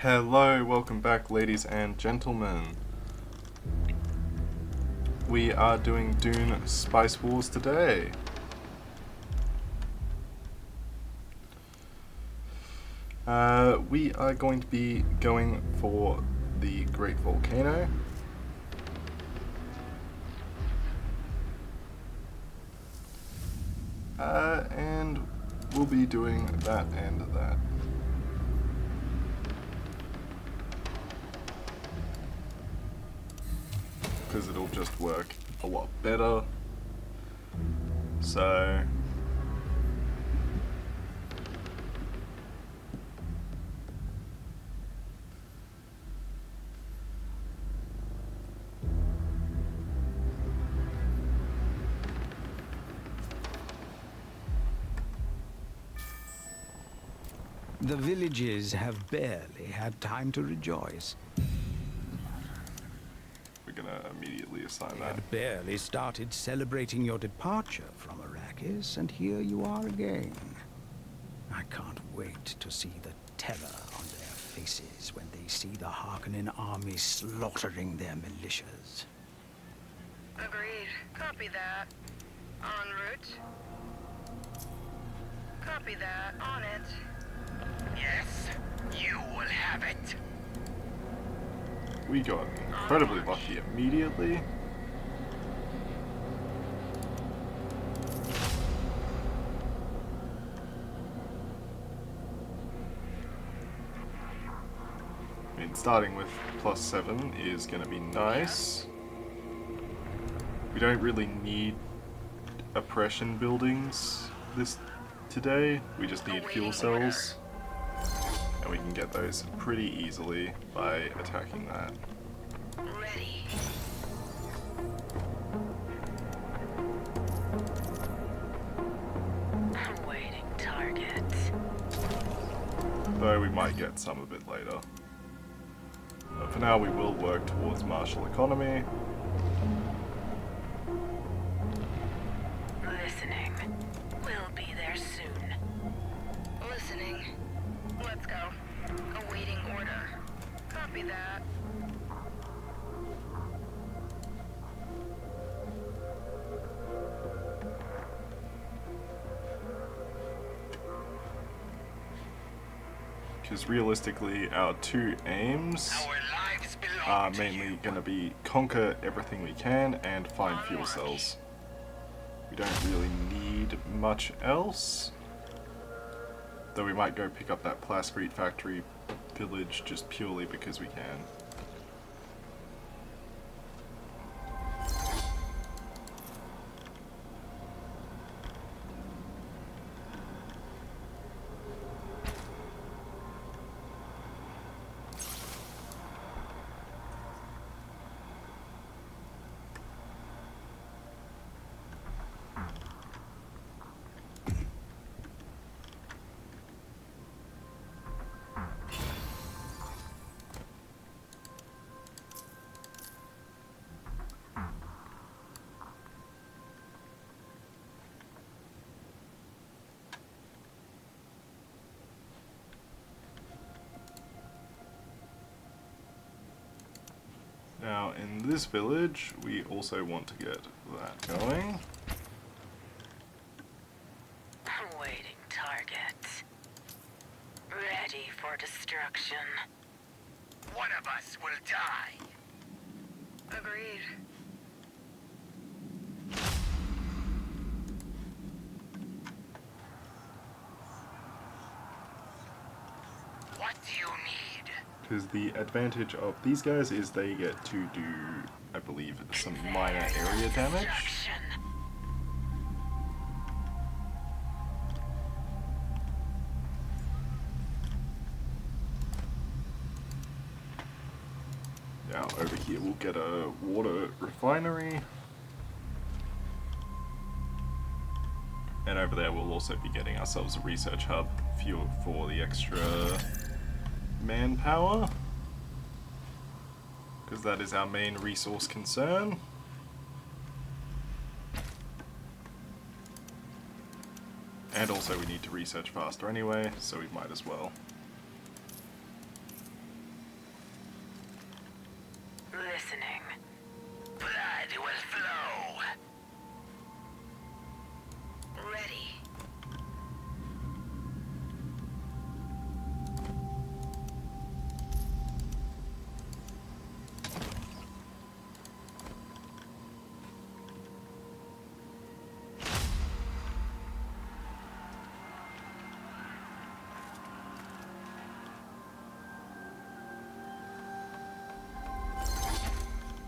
Hello, welcome back ladies and gentlemen. We are doing Dune Spice Wars today. We are going to be going for the Great Volcano. And we'll be doing that and that. Because it'll just work a lot better. So the villages have barely had time to rejoice. we're gonna immediately assign They that. had barely started celebrating your departure from Arrakis, and here you are again. I can't wait to see the terror on their faces when they see the Harkonnen army slaughtering their militias. Agreed. Copy that. En route. Copy that. On it. Yes, you will have it. We got incredibly lucky immediately. I mean, starting with +7 is going to be nice. We don't really need oppression buildings today. We just need fuel cells. And we can get those pretty easily by attacking that. Ready. Awaiting target. Though we might get some a bit later. But for now we will work towards martial economy. Listening. We'll be there soon. Listening. Let's go. Awaiting order. Copy that. Because realistically our two aims Our lives belong are to mainly you. going to be conquer everything we can and find fuel cells. We don't really need much else. Though we might go pick up that Plascrete factory village just purely because we can. Now in this village we also want to get that going. Awaiting target. Ready for destruction. One of us will die. Agreed. What do you need? Because the advantage of these guys is they get to do, I believe, some minor area damage. Destruction. Now over here we'll get a water refinery. And over there we'll also be getting ourselves a research hub for the extra manpower. Because that is our main resource concern. And also we need to research faster anyway, so we might as well. Listening. Blood will flow. Ready.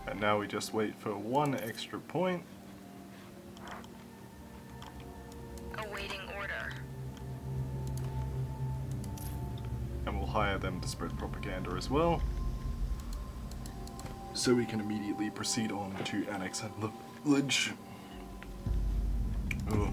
And now we just wait for one extra point. Awaiting order. And we'll hire them to spread propaganda as well. So we can immediately proceed on to annex that village. Ugh.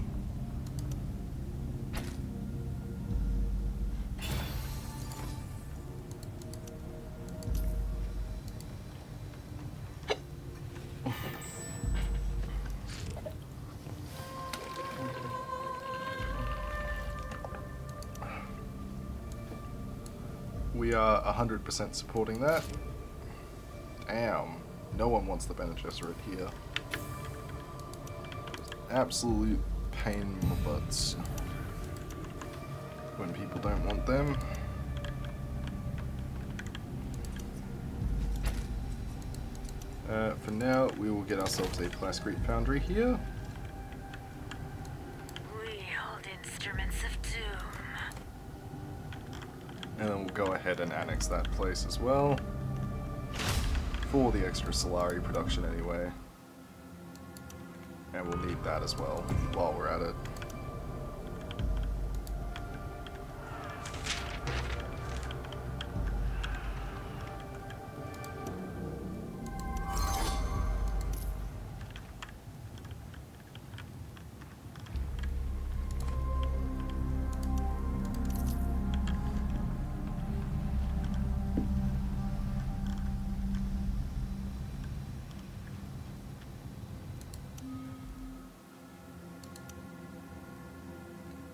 We are 100% supporting that. Damn. No one wants the Bene Gesserit here. Absolute pain in the butts when people don't want them. For now, we will get ourselves a plascrete foundry here. Wield instruments of doom. And then we'll go ahead and annex that place as well. For the extra Solari production anyway. And we'll need that as well while we're at it.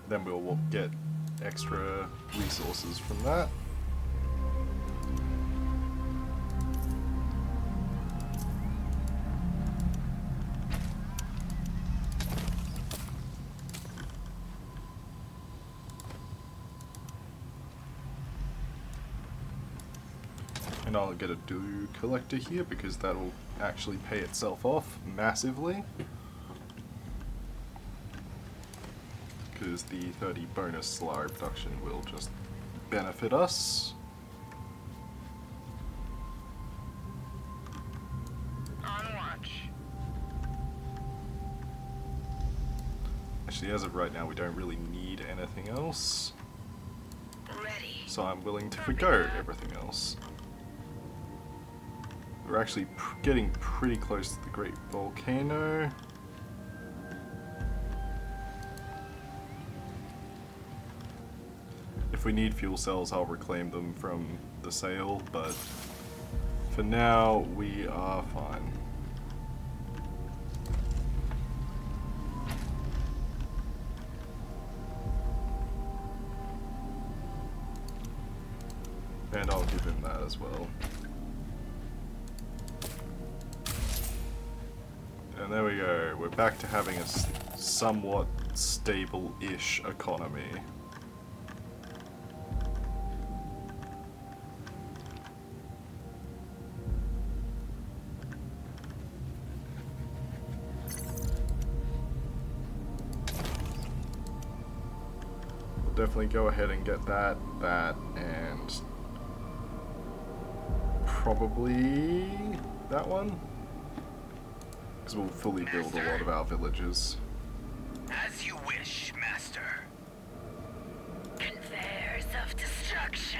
Then we'll get extra resources from that. And I'll get a dew collector here because that'll actually pay itself off massively. Because the 30 bonus Solari production will just benefit us. On watch. Actually, as of right now, we don't really need anything else. Ready. So I'm willing to forgo everything else. We're actually getting pretty close to the Great Volcano. If we need fuel cells, I'll reclaim them from the sale, but for now, we are fine. And I'll give him that as well. And there we go, we're back to having a somewhat stable-ish economy. Definitely go ahead and get that, and probably that one, because we'll fully build a lot of our villages. As you wish, Master. Conveyors of destruction.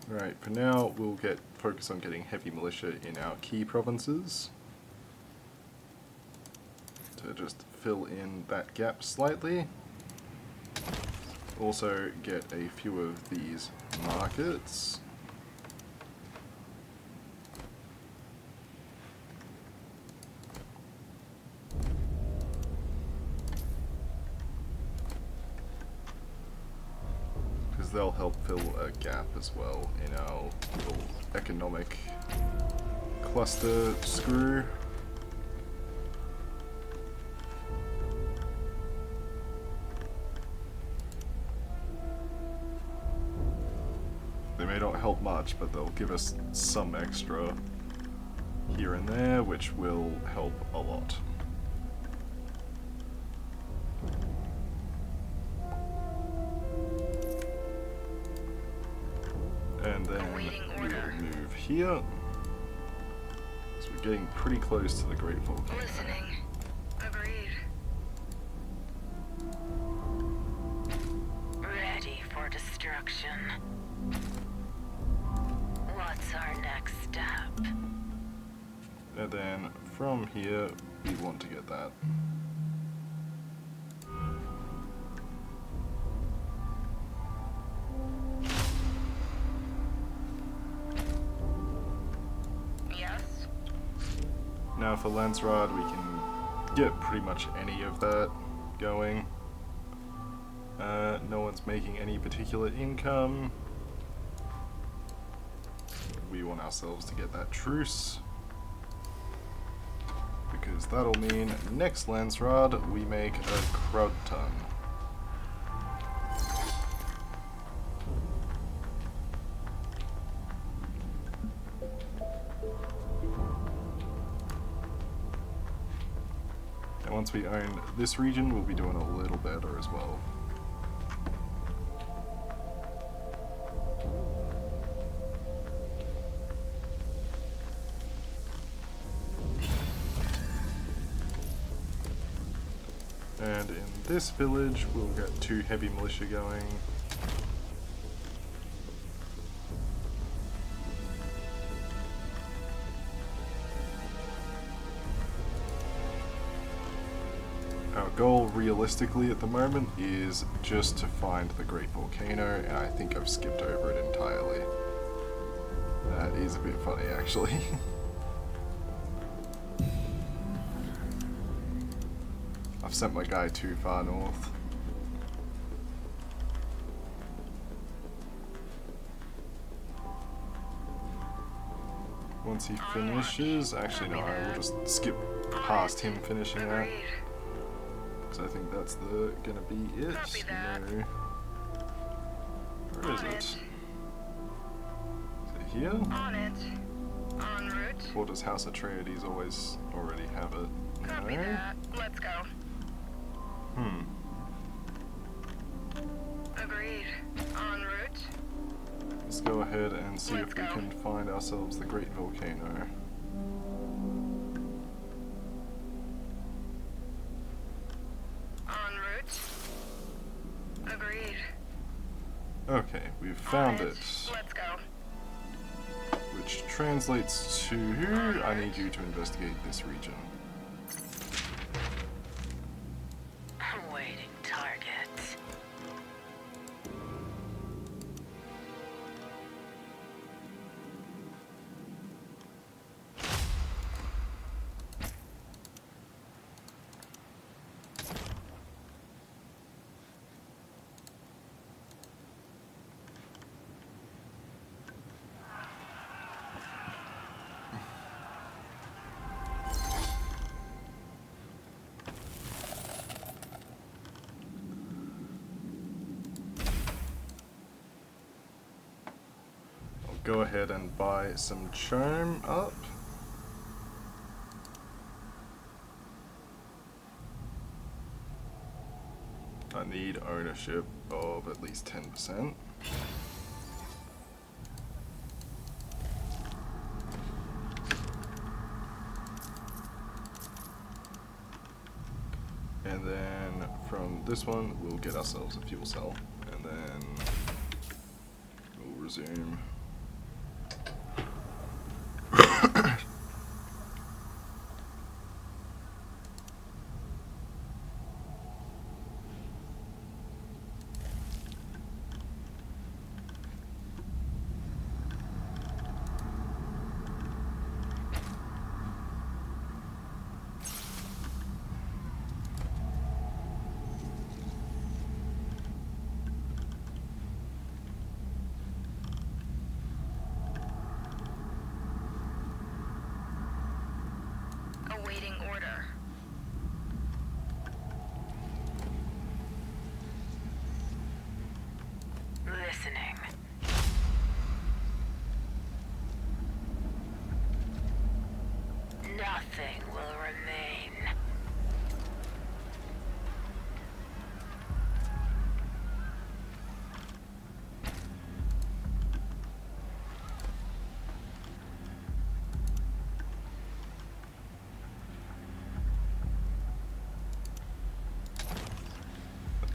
Right, for now we'll focus on getting heavy militia in our key provinces to just fill in that gap slightly. Also get a few of these markets. they'll help fill a gap as well in our little economic cluster screw. They may not help much, but they'll give us some extra here and there, which will help a lot. And then we'll move here. So we're getting pretty close to the Great Volcano. Listening. Agreed. Ready for destruction. What's our next step? And then from here, we want to get that. Yes. Now for Landsrod, we can get pretty much any of that going. No one's making any particular income. We want ourselves to get that truce, because that'll mean next Landsrod we make a crud ton. And once we own this region, we'll be doing a little better as well. And in this village, we'll get 2 heavy militia going. Our goal, realistically, at the moment, is just to find the Great Volcano, and I think I've skipped over it entirely. That is a bit funny, actually. I've sent my guy too far north. Once he finishes, actually no, I will just skip past him finishing that. Because I think that's gonna be it. No. Where is it? Is it here? On it. En route. Or does House Atreides always already have it? Copy No? that. Let's go. Agreed. En route. Let's go ahead and see Let's if we go. can find ourselves the Great Volcano. En route. Agreed. Okay, we've found On it. Let's go. Which translates to, I need you to investigate this region. Awaiting target. Go ahead and buy some charm up. I need ownership of at least 10%. And then from this one, we'll get ourselves a fuel cell. And then we'll resume.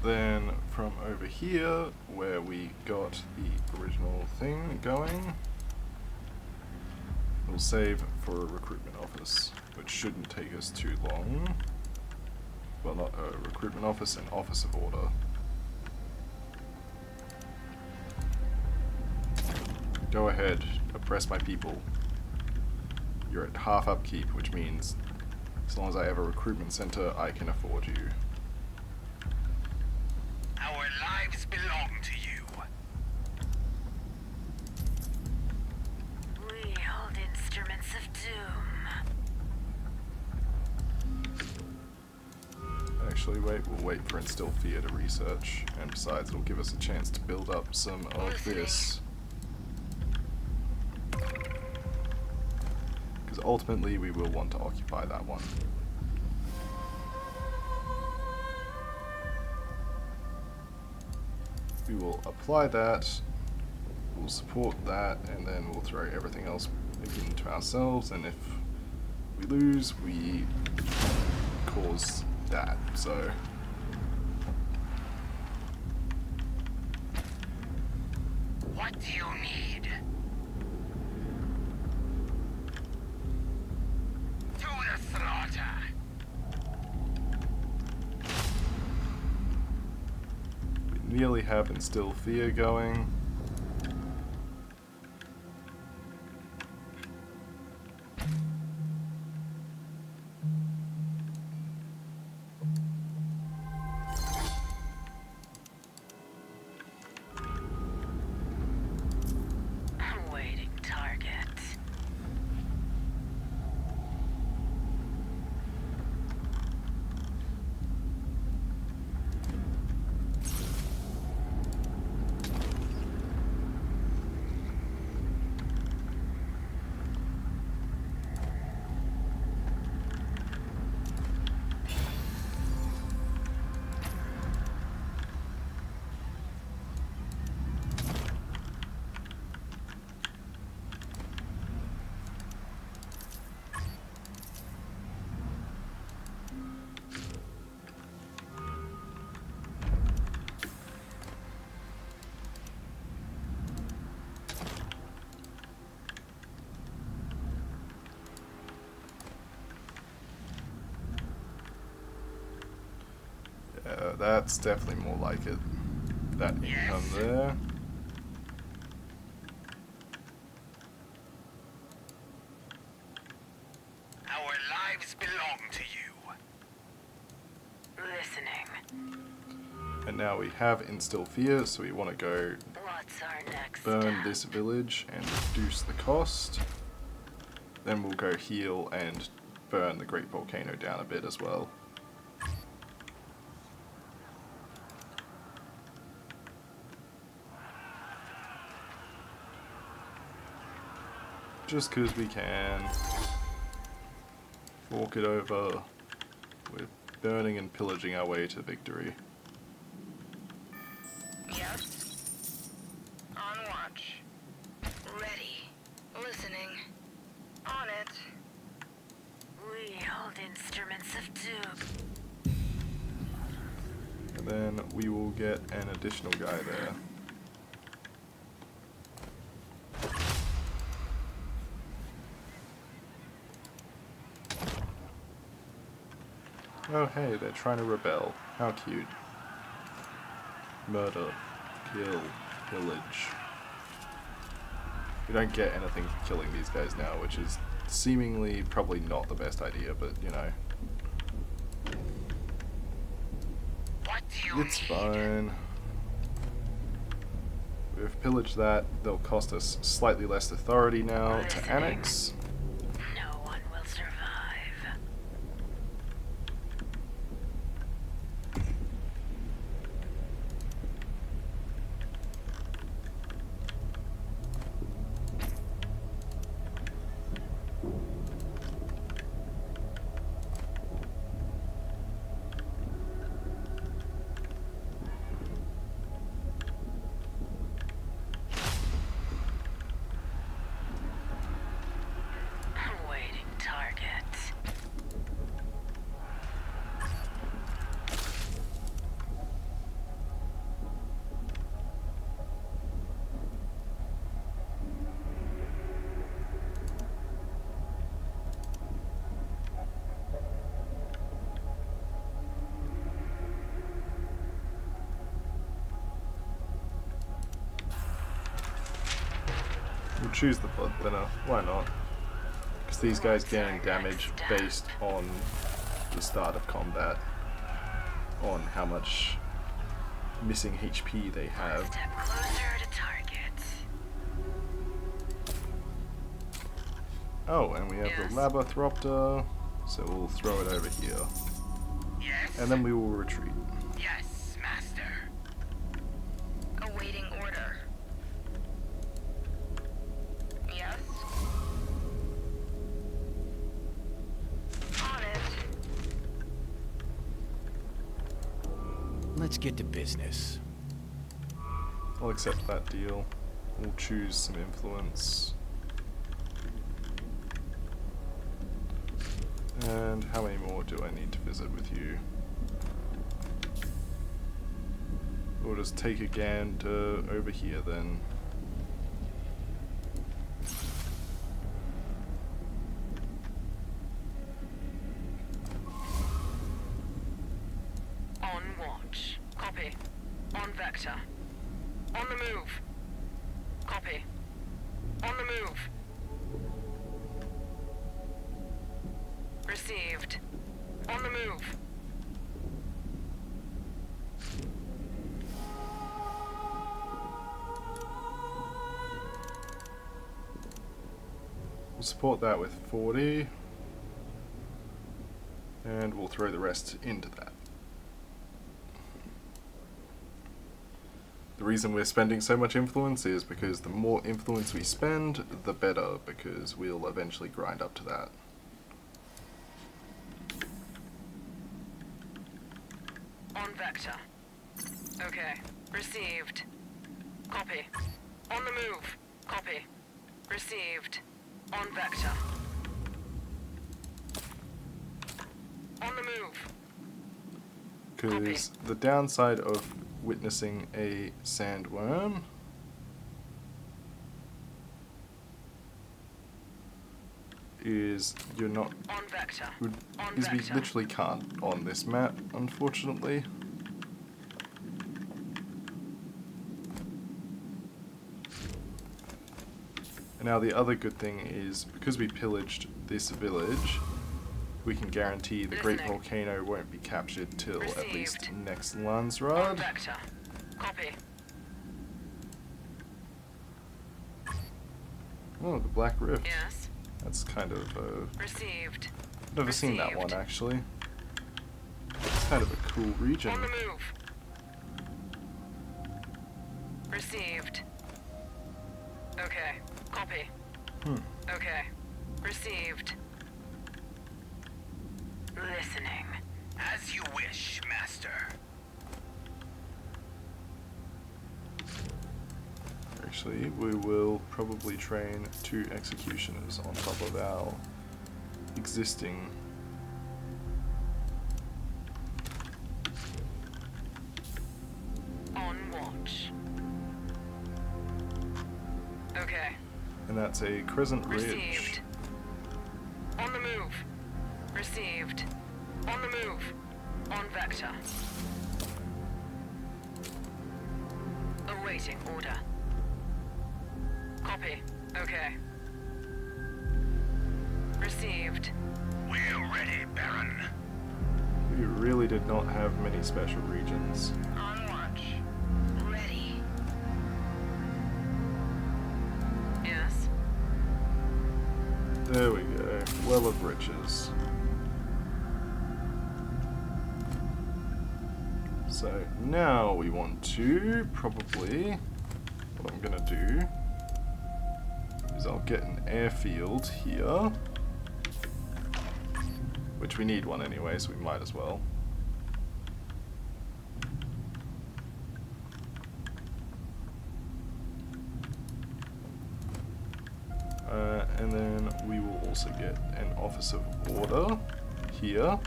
Then from over here, where we got the original thing going, we'll save for a recruitment office, which shouldn't take us too long. Well, not a recruitment office, an office of order. Go ahead, oppress my people. You're at half upkeep, which means as long as I have a recruitment center, I can afford you. Our lives belong to you. We hold instruments of doom. Actually, we'll wait for Instill Fear to research, and besides, it'll give us a chance to build up some of this. Because ultimately, we will want to occupy that one. We will apply that, we'll support that, and then we'll throw everything else again to ourselves, and if we lose, we cause that, so... What do you need? To the slaughter. We nearly have Instill Fear going. Awaiting target. That's definitely more like it. That income there. Our lives belong to you. Listening. And now we have Instill Fear, so we want to go What's our next burn step? this village and reduce the cost. Then we'll go heal and burn the Great Volcano down a bit as well. Just because we can. Walk it over with burning and pillaging our way to victory. Yep. On watch. Ready. Listening. On it. We hold instruments of doom. And then we will get an additional guy there. Oh hey, they're trying to rebel. How cute. Murder. Kill. Pillage. We don't get anything for killing these guys now, which is seemingly probably not the best idea, but you know. What do you It's need? fine. We've pillaged that. They'll cost us slightly less authority now to annex. No one will survive. We'll choose the blood thinner. Why not? Because these guys gain damage based on the start of combat, on how much missing HP they have. Step closer to target. Oh, and we have Yes. the Labothropter, so we'll throw it over here. Yes. And then we will retreat. Yes, Master. Awaiting order. Yes? On it. Let's get to business. I'll accept that deal. We'll choose some influence. And how many more do I need to visit with you? We'll just take a gander over here then. On watch. Copy. On vector. On the move. Copy. On the move. Received. On the move. We'll support that with 40. And we'll throw the rest into that. The reason we're spending so much influence is because the more influence we spend, the better, because we'll eventually grind up to that. On vector. Okay. Received. Copy. On the move. Copy. Received. On vector. On the move. Because the downside of witnessing a sandworm is you're not On vector. On is we vector. literally can't on this map, unfortunately. And now the other good thing is, because we pillaged this village, we can guarantee the Great Listening. Volcano won't be captured till at least Received. next On Landsrad. vector. Copy. Oh, the Black Rift. Yes. That's kind of Received. never seen that one Received. actually. It's kind of a cool region. On the move. Received. Okay. Copy. Okay. Received. Listening. As you wish, Master. Actually, we will probably train 2 executioners on top of our existing. On watch. Okay. And that's a Crescent Ridge. Received. On the move. Received. On the move. On vector. Awaiting order. Copy. Okay. Received. We're ready, Baron. We really did not have many special regions. On watch. Ready. Yes. There we go. Well of riches. So now we want to probably, what I'm gonna do is I'll get an airfield here, which we need one anyway, so we might as well. And then we will also get an Office of Order here.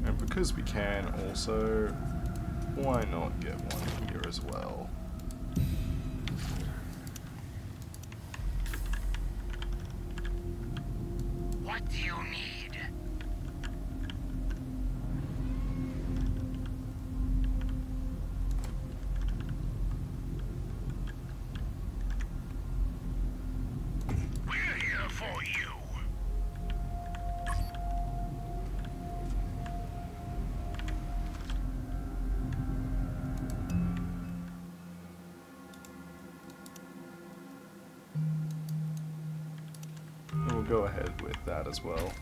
And because we can also, why not get one here as well? What do you need? go ahead with that as well.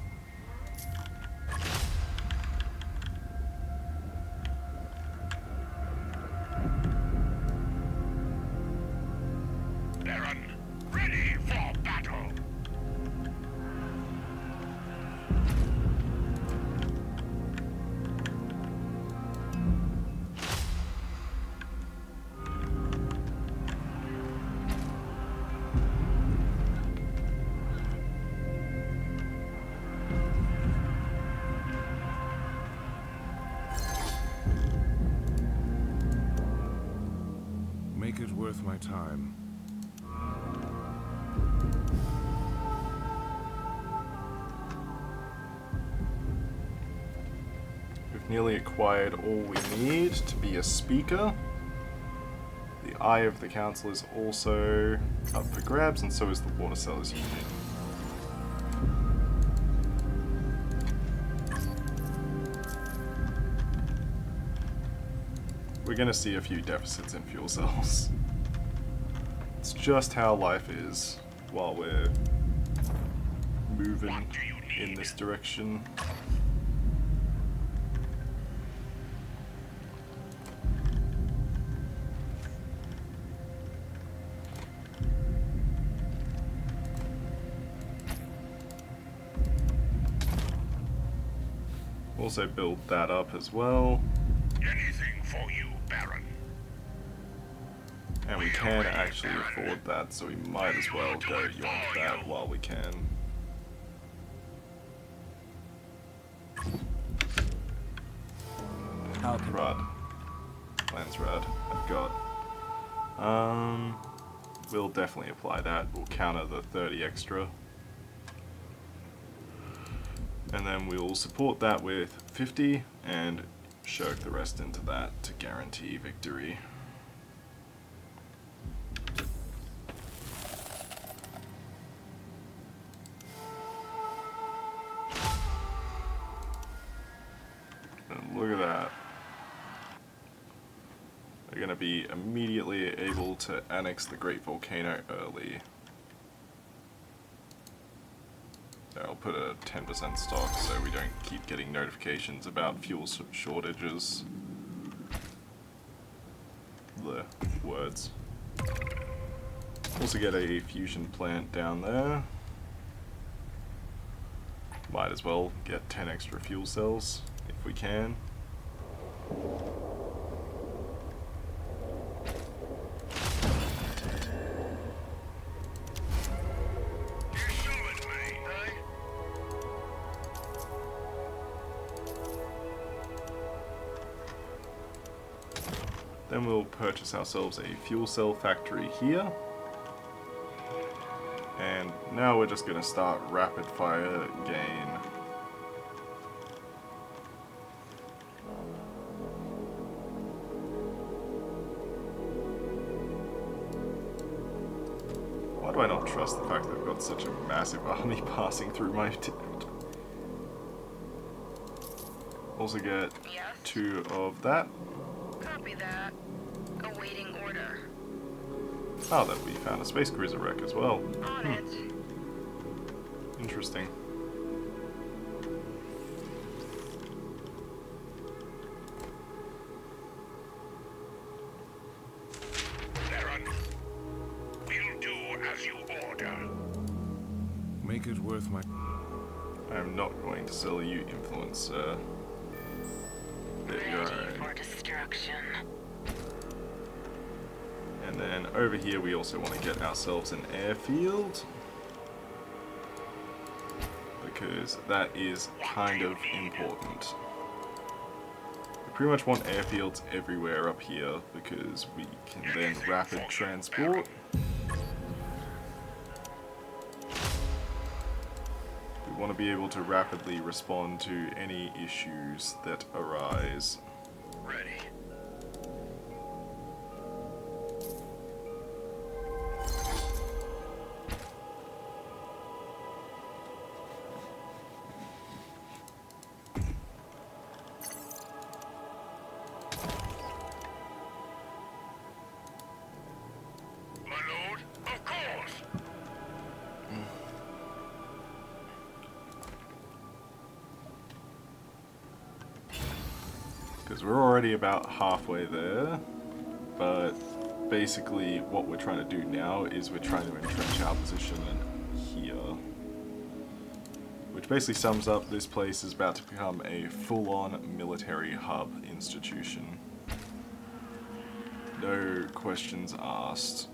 Baron, ready for battle. Make it worth my time. We've nearly acquired all we need to be a speaker. The Eye of the Council is also up for grabs, and so is the Water Sellers Union. We're going to see a few deficits in fuel cells. It's just how life is while we're moving in this direction. Also build that up as well. Anything for you, Baron. And we can actually afford that, so we might as well go yonk that while we can. How can Rad. Lance Rad. I've got. We'll definitely apply that. We'll counter the 30 extra. And then we'll support that with 50 and shirk the rest into that to guarantee victory. And look at that. We're going to be immediately able to annex the Great Volcano early. I'll put a 10% stock so we don't keep getting notifications about fuel shortages. The words. Also get a fusion plant down there. Might as well get 10 extra fuel cells if we can. Then we'll purchase ourselves a fuel cell factory here. And now we're just going to start rapid fire gain. Why do I not trust the fact that I've got such a massive army passing through my territory? Also get Yes. 2 of that. Copy that. Awaiting order. Oh, that we found a space cruiser wreck as well. On it. Interesting. Baron, we'll do as you order. Make it worth my... I am not going to sell you influence, sir. There you Ready go. for destruction. And then over here we also want to get ourselves an airfield. Because that is kind of important. We pretty much want airfields everywhere up here because we can then rapid transport. We want to be able to rapidly respond to any issues that arise. Ready. My lord, of course. Because we're already about halfway there, but basically what we're trying to do now is we're trying to entrench our position here. Which basically sums up this place is about to become a full-on military hub institution. No questions asked.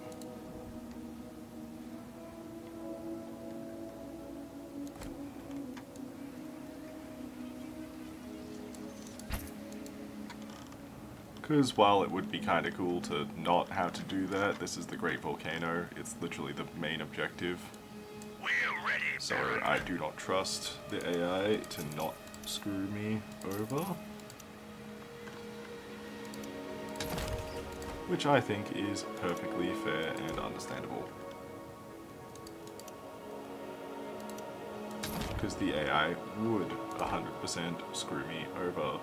Because while it would be kind of cool to not have to do that, this is the Great Volcano. It's literally the main objective. We're ready. So I do not trust the AI to not screw me over. Which I think is perfectly fair and understandable. Because the AI would 100% screw me over.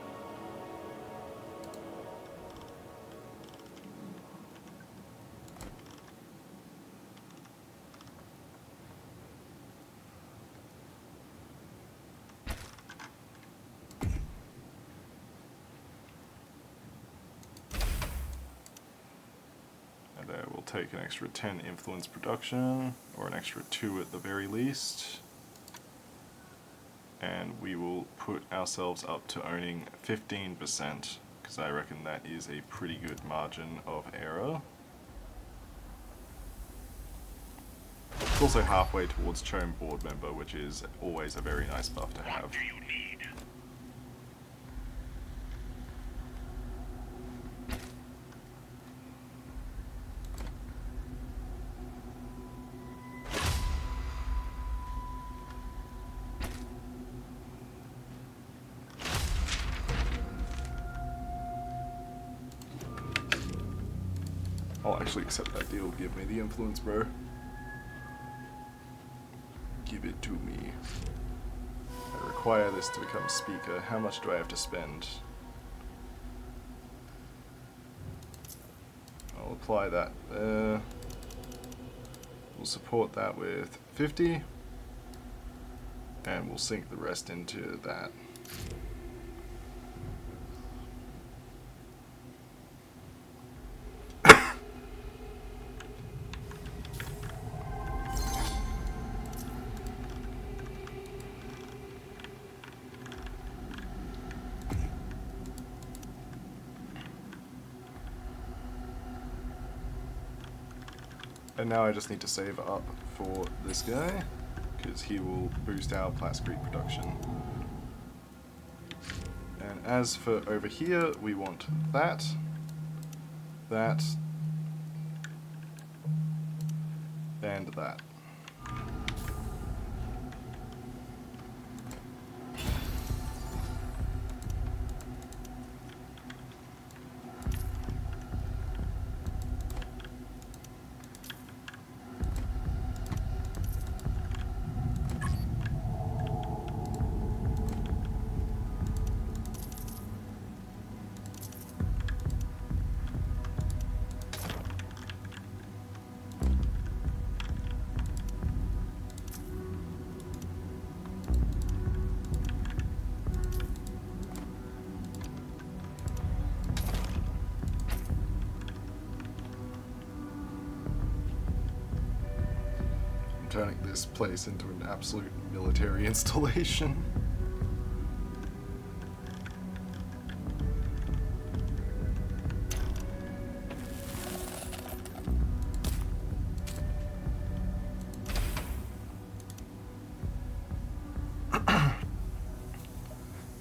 Take an extra 10 influence production, or an extra 2 at the very least, and we will put ourselves up to owning 15%, because I reckon that is a pretty good margin of error. It's also halfway towards Chome board member, which is always a very nice buff to have. What do you need? I'll actually accept that deal. Give me the influence, bro. Give it to me. I require this to become speaker. How much do I have to spend? I'll apply that there. We'll support that with 50. And we'll sink the rest into that. And now I just need to save up for this guy, because he will boost our plastic production. And as for over here, we want that, that, and that. Turning this place into an absolute military installation.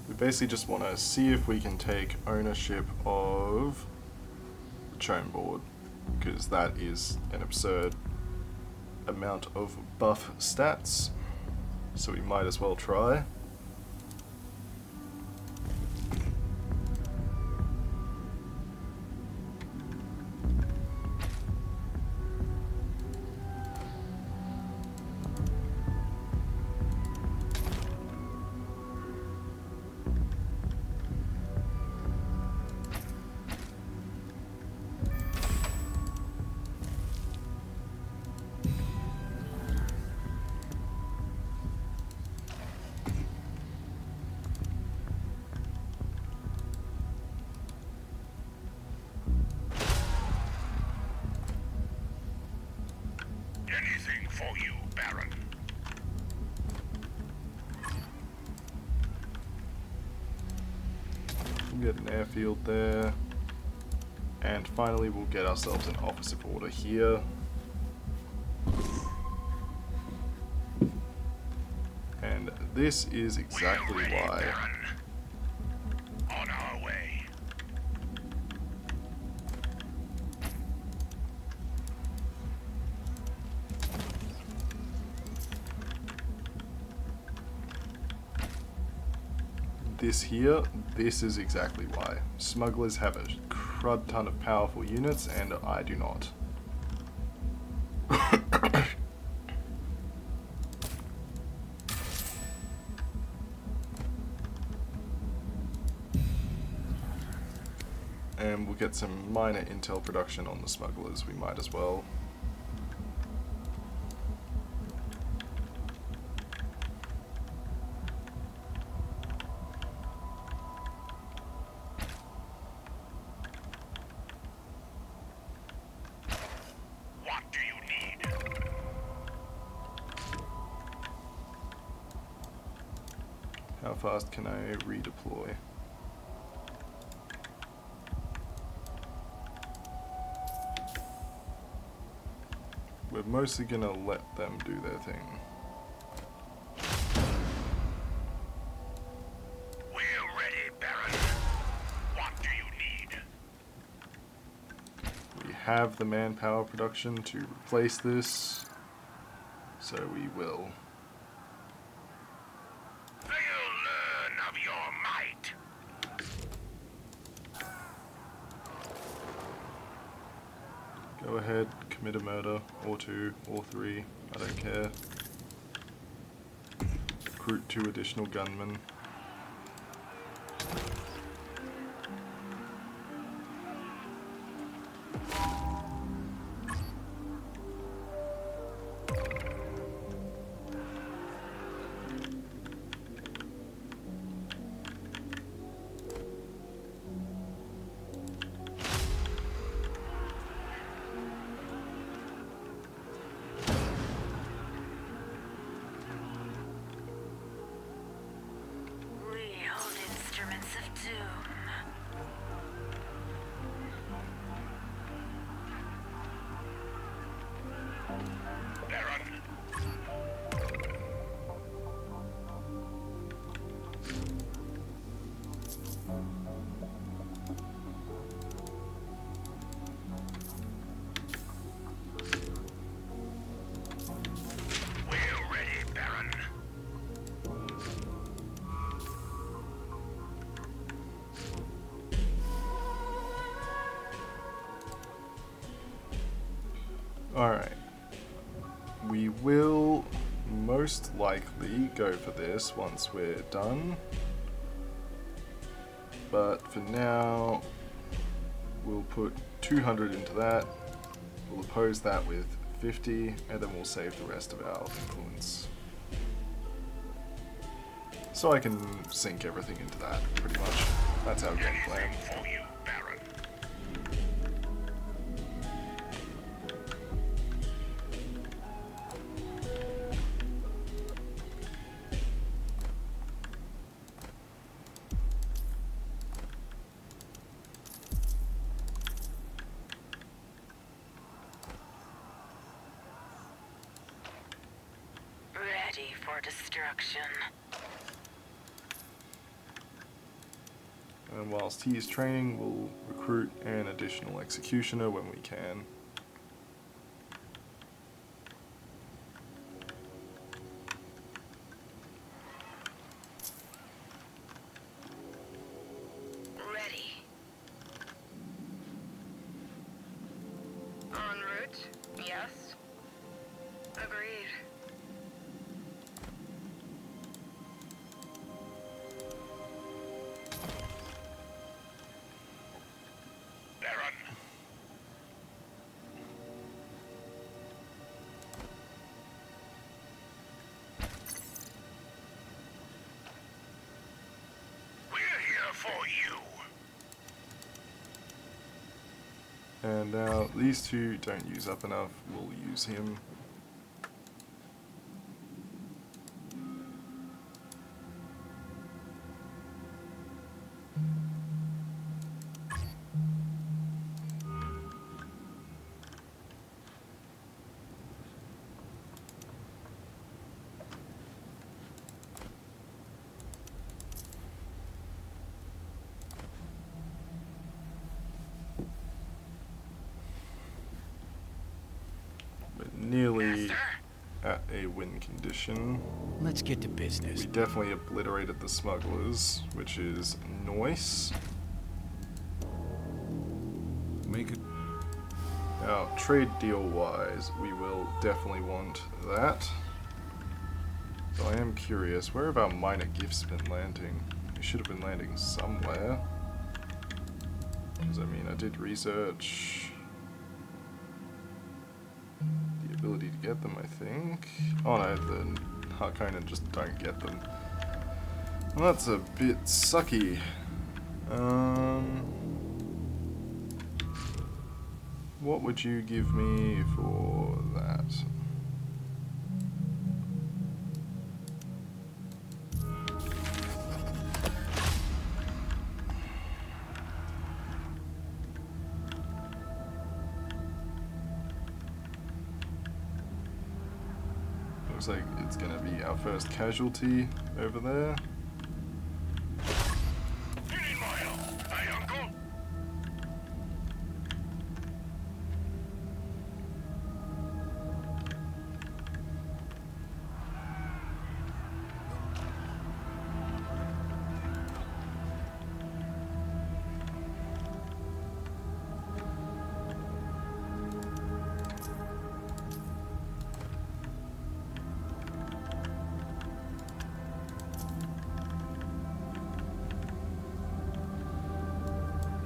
We basically just want to see if we can take ownership of the Chome board, because that is an absurd amount of buff stats, so we might as well try. airfield there. And finally we'll get ourselves an office of order here. And this is exactly We're ready, why. Baron. On our way. This is exactly why. Smugglers have a crud ton of powerful units, and I do not. And we'll get some minor intel production on the smugglers, we might as well. What do you need? How fast can I redeploy? We're mostly gonna let them do their thing. We're ready, Baron. What do you need? We have the manpower production to replace this, so we will. They'll learn of your might. Go ahead, commit a murder, or two, or three, I don't care. Recruit 2 additional gunmen. We hold instruments of doom. Baron. We're ready, Baron. Alright. We will most likely go for this once we're done. But for now, we'll put 200 into that. We'll oppose that with 50, and then we'll save the rest of our influence. So I can sink everything into that, pretty much. That's our game plan. Anything for you, Baron. Ready for destruction. And whilst he's training, we'll recruit an additional executioner when we can. Ready. En route? Yes. Agreed. Baron. We're here for you. And now these two don't use up enough, we'll use him. condition. Let's get to business. We definitely obliterated the smugglers, which is nice. Make it. Now, trade deal wise, we will definitely want that. So I am curious, where have our minor gifts been landing? We should have been landing somewhere. Because, I mean, I did research the ability to get them, I think. Oh no, the harkonnen just don't get them. Well, that's a bit sucky. What would you give me for that? Looks like it's gonna be our first casualty over there. You need my help, hey, Uncle?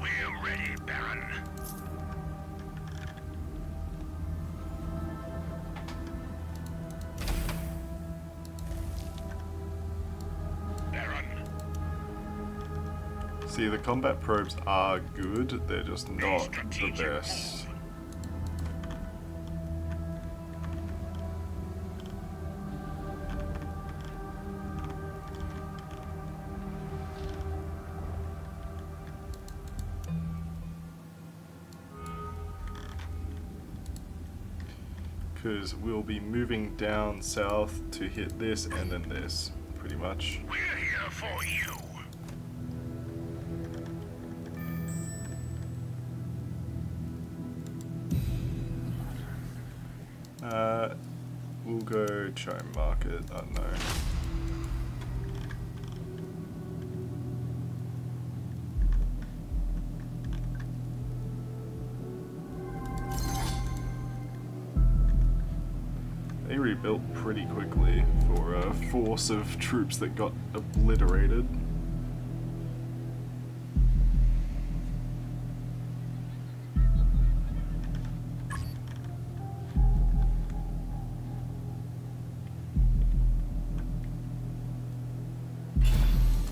We're ready, Baron. Baron. See, the combat probes are good, they're just not the best. Because we'll be moving down south to hit this and then this, pretty much. We're here for you. We'll go Chime Market, I don't know. They rebuilt pretty quickly for a force of troops that got obliterated.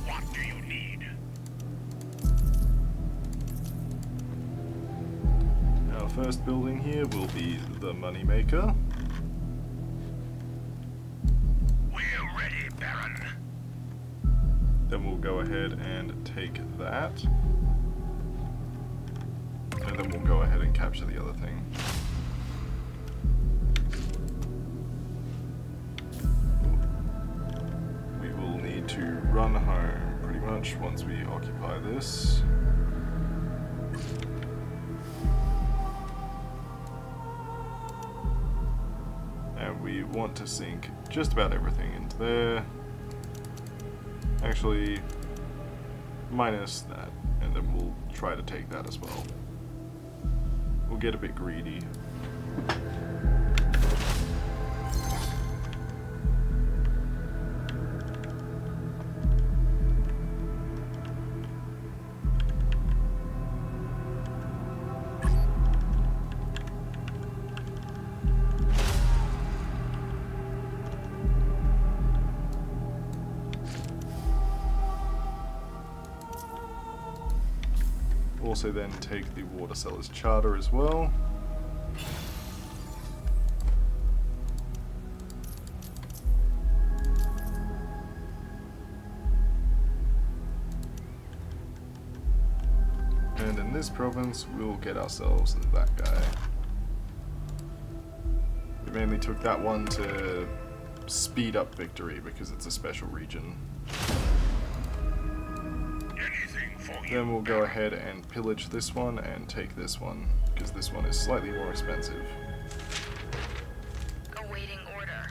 What do you need? Our first building here will be the Moneymaker. We're ready, Baron. Then we'll go ahead and take that. And then we'll go ahead and capture the other thing. We will need to run home pretty much once we occupy this. And we want to sink just about everything into there. Actually, minus that, and then we'll try to take that as well. We'll get a bit greedy. Also then take the Water Seller's Charter as well. And in this province, we'll get ourselves that guy. We mainly took that one to speed up victory because it's a special region. Anything for you. Then we'll go ahead and pillage this one and take this one, because this one is slightly more expensive. Awaiting order.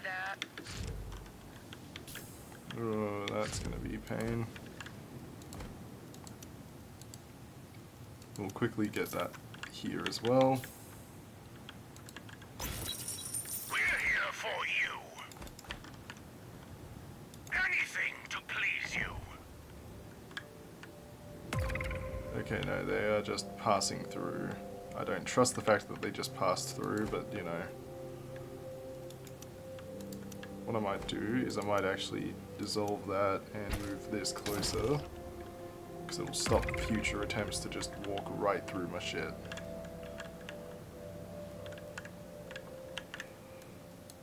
that. Oh, that's gonna be a pain. We'll quickly get that here as well. We're here for you. Anything to please you. Okay, no, they are just passing through. I don't trust the fact that they just passed through, but you know. What I might do is I might actually dissolve that and move this closer, because it will stop future attempts to just walk right through my shit.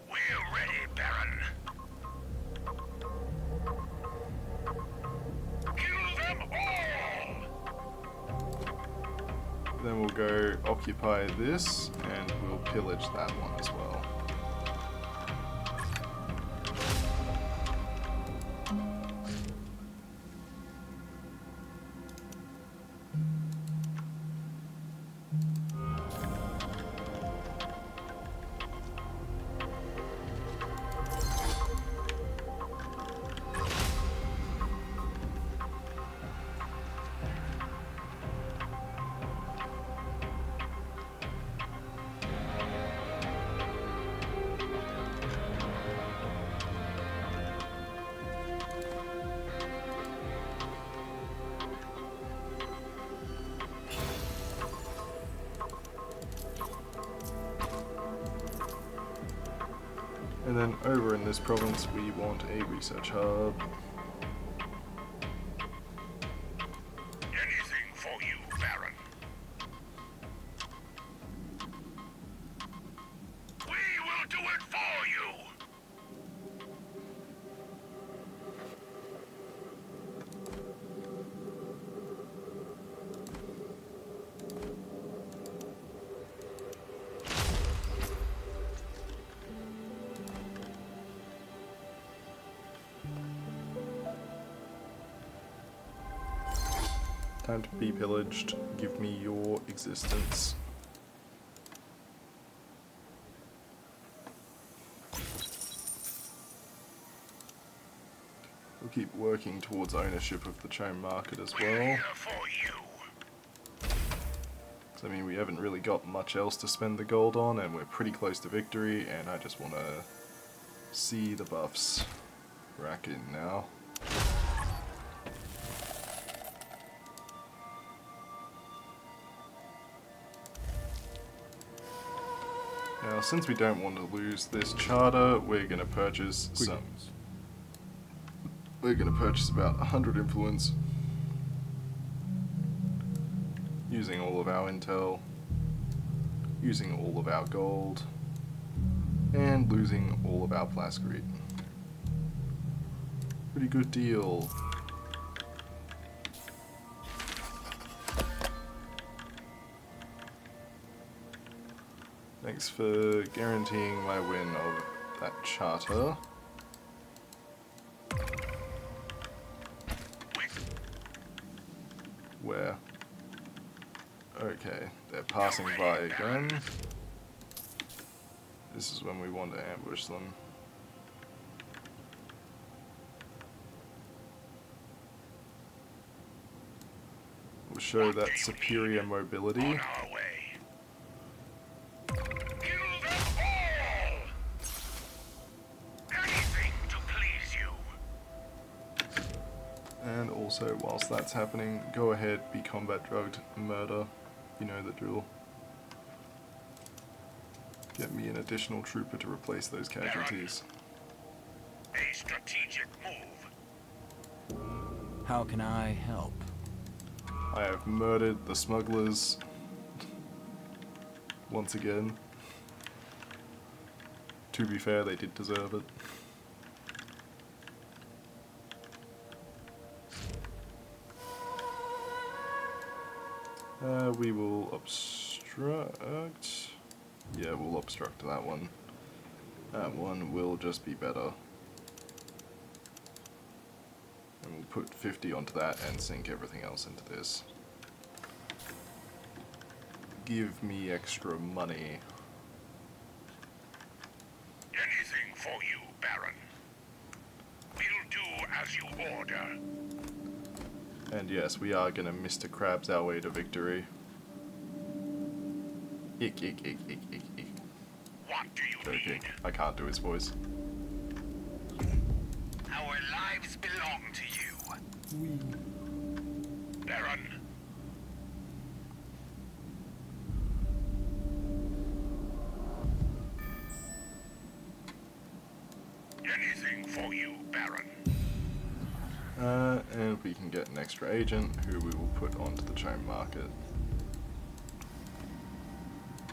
We're ready, Baron. Kill them all! Then we'll go occupy this, and we'll pillage that one as well. And then over in this province we want a research hub. Anything for you, Baron. We will do it for you. Time to be pillaged. Give me your existence. We'll keep working towards ownership of the chain market as We're well. here for you. 'Cause, I mean, we haven't really got much else to spend the gold on, and we're pretty close to victory, and I just want to see the buffs rack in now. Now, since we don't want to lose this charter, we're going to purchase some. We're going to purchase about 100 influence, using all of our intel, using all of our gold, and losing all of our plascrete. Pretty good deal. Thanks for guaranteeing my win of that charter. Where? Okay, they're passing by again. This is when we want to ambush them. We'll show that superior mobility. On our way. Kill them all. Anything to please you. And also, whilst that's happening, go ahead, be combat drugged, murder. You know the drill. Get me an additional trooper to replace those casualties. A strategic move. How can I help? I have murdered the smugglers once again. To be fair, they did deserve it. We will obstruct. Yeah, we'll obstruct that one. That one will just be better. And we'll put 50 onto that and sink everything else into this. Give me extra money. Anything for you, And yes, we are gonna Mr. Krabs our way to victory. Ick, ick, ick, ick, ick, ick. What do you Joking. need? I can't do his voice. Our lives belong to you. Baron. Anything for you, Baron. And we can get an extra agent who we will put onto the chain market.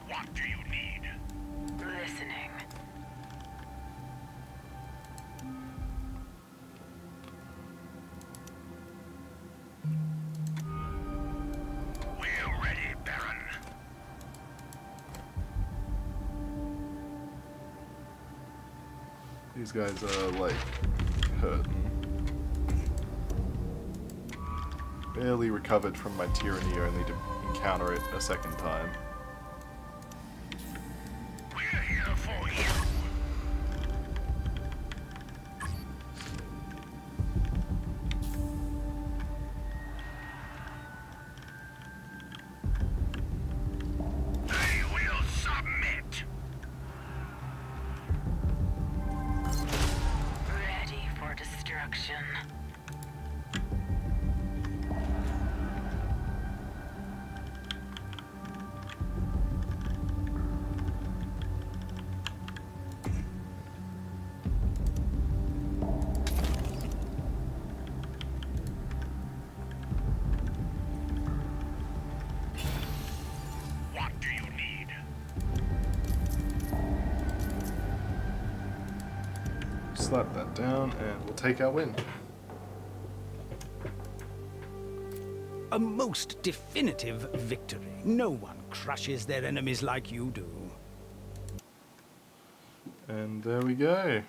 What do you need? Listening. We're ready, Baron. These guys are like hurting. Barely recovered from my tyranny only to encounter it a second time. We're here for you. They will submit. Ready for destruction. What do you need? Slap that down and we'll take our win. A most definitive victory. No one crushes their enemies like you do. And there we go.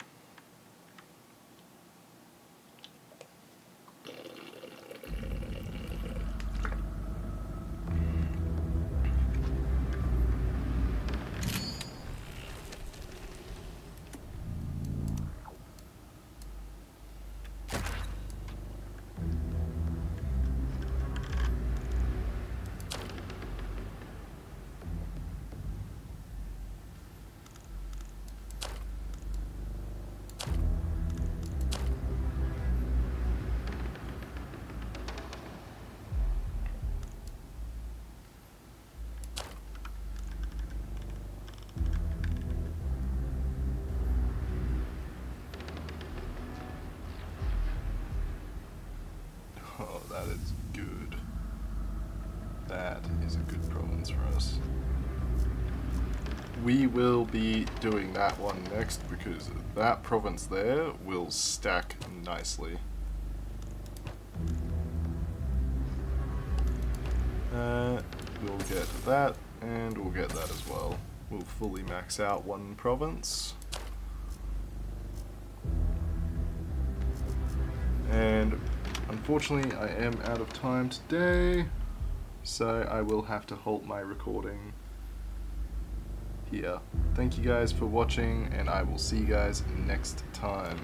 Oh, that is good. That is a good province for us. We will be doing that one next because that province there will stack nicely. We'll get that and we'll get that as well. We'll fully max out one province. And unfortunately I am out of time today, so I will have to halt my recording here. Thank you guys for watching and I will see you guys next time.